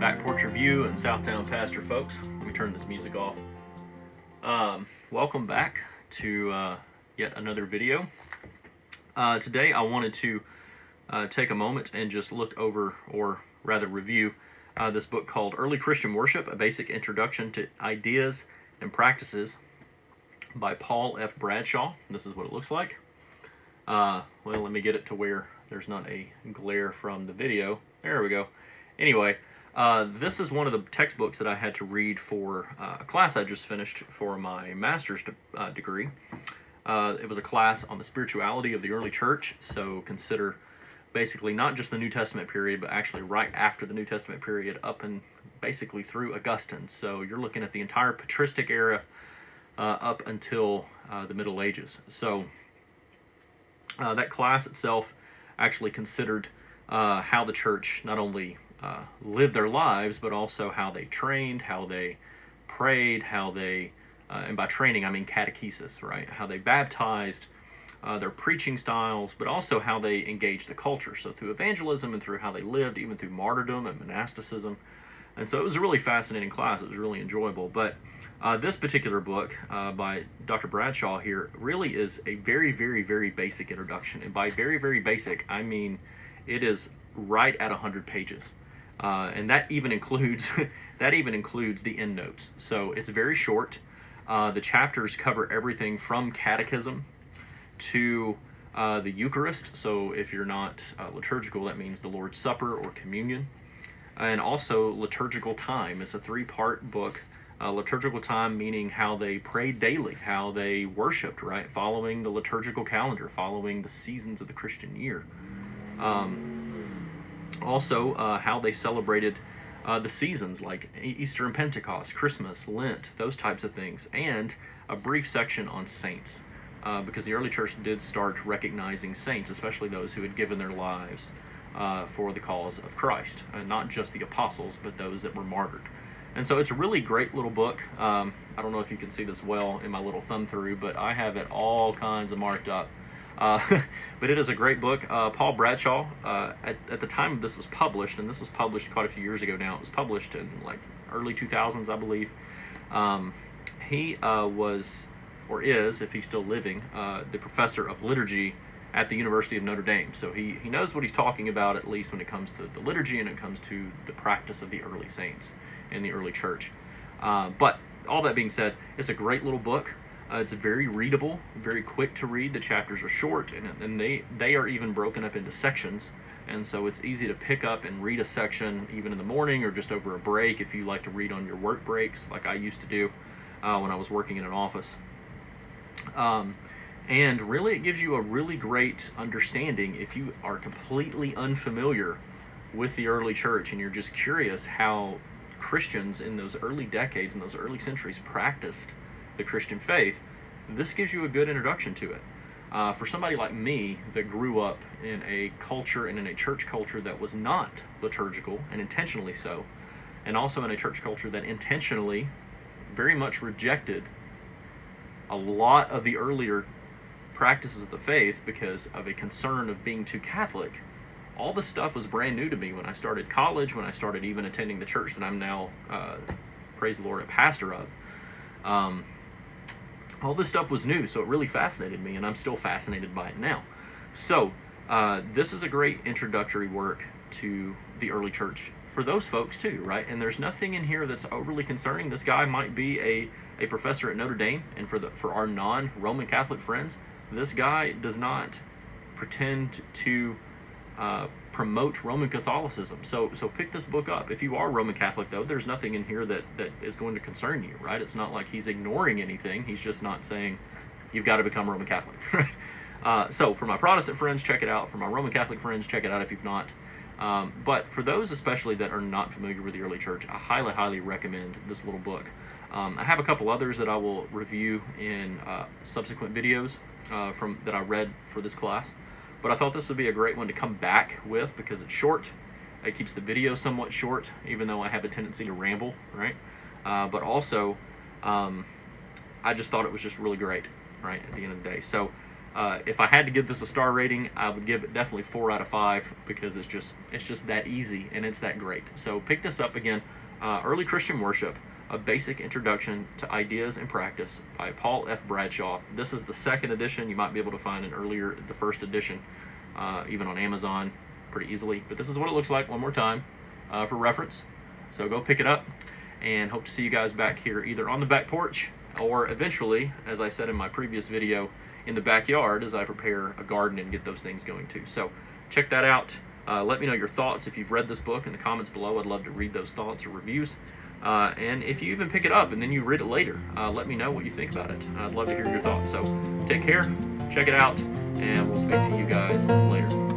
Back Porch Review and Southtown Pastor folks. Let me turn this music off. Welcome back to yet another video. Today I wanted to take a moment and just look over, or rather review, this book called Early Christian Worship, A Basic Introduction to Ideas and Practices by Paul F. Bradshaw. This is what it looks like. Well, let me get it to where there's not a glare from the video. There we go. Anyway, this is one of the textbooks that I had to read for a class I just finished for my master's degree. It was a class on the spirituality of the early church, so consider basically not just the New Testament period, but actually right after the New Testament period up and basically through Augustine. So you're looking at the entire patristic era up until the Middle Ages. So that class itself actually considered how the church not only lived their lives, but also how they trained, how they prayed, how they, and by training I mean catechesis, right? How they baptized, their preaching styles, but also how they engaged the culture. So through evangelism and through how they lived, even through martyrdom and monasticism. And so it was a really fascinating class. It was really enjoyable. But this particular book by Dr. Bradshaw here really is a very, very, very basic introduction. And by very, very basic, I mean it is right at 100 pages. And that even includes the endnotes. So it's very short. The chapters cover everything from catechism to the Eucharist. So if you're not liturgical, that means the Lord's Supper or communion. And also liturgical time. It's a 3-part book. Liturgical time meaning how they prayed daily, how they worshiped, right? Following the liturgical calendar, following the seasons of the Christian year. Also, how they celebrated the seasons like Easter and Pentecost, Christmas, Lent, those types of things, and a brief section on saints, because the early church did start recognizing saints, especially those who had given their lives for the cause of Christ, and not just the apostles, but those that were martyred. And so it's a really great little book. I don't know if you can see this well in my little thumb through, but I have it all kinds of marked up. But it is a great book. Paul Bradshaw, at the time this was published, and this was published quite a few years ago now. It was published in like early 2000s, I believe. He was, or is, if he's still living, the professor of liturgy at the University of Notre Dame. So he knows what he's talking about, at least when it comes to the liturgy and it comes to the practice of the early saints in the early church. But all that being said, it's a great little book. It's very readable, very quick to read. The chapters are short, and they are even broken up into sections. And so it's easy to pick up and read a section even in the morning or just over a break if you like to read on your work breaks, like I used to do when I was working in an office. And really it gives you a really great understanding if you are completely unfamiliar with the early church and you're just curious how Christians in those early decades, in those early centuries, practiced the Christian faith. This gives you a good introduction to it. For somebody like me that grew up in a culture and in a church culture that was not liturgical, and intentionally so, and also in a church culture that intentionally very much rejected a lot of the earlier practices of the faith because of a concern of being too Catholic, all this stuff was brand new to me when I started college, when I started even attending the church that I'm now, praise the Lord, a pastor of. All this stuff was new, so it really fascinated me, and I'm still fascinated by it now. So, this is a great introductory work to the early church for those folks too, right? And there's nothing in here that's overly concerning. This guy might be a professor at Notre Dame, and for our non-Roman Catholic friends, this guy does not pretend to promote Roman Catholicism. So pick this book up. If you are Roman Catholic, though, there's nothing in here that is going to concern you, right? It's not like he's ignoring anything. He's just not saying you've got to become Roman Catholic, right? So for my Protestant friends, check it out. For my Roman Catholic friends, check it out if you've not. But for those especially that are not familiar with the early church, I highly, highly recommend this little book. I have a couple others that I will review in subsequent videos that I read for this class. But I thought this would be a great one to come back with because it's short. It keeps the video somewhat short, even though I have a tendency to ramble, right? But also, I just thought it was just really great, right, at the end of the day. So If I had to give this a star rating, I would give it definitely 4 out of 5 because it's just that easy and it's that great. So pick this up again, Early Christian Worship, A Basic Introduction to Ideas and Practice by Paul F. Bradshaw. This is the second edition. You might be able to find the first edition, even on Amazon pretty easily. But this is what it looks like one more time for reference. So go pick it up, and hope to see you guys back here either on the back porch or eventually, as I said in my previous video, in the backyard as I prepare a garden and get those things going too. So check that out. Let me know your thoughts if you've read this book in the comments below. I'd love to read those thoughts or reviews. And if you even pick it up and then you read it later, let me know what you think about it. I'd love to hear your thoughts. So take care, check it out, and we'll speak to you guys later.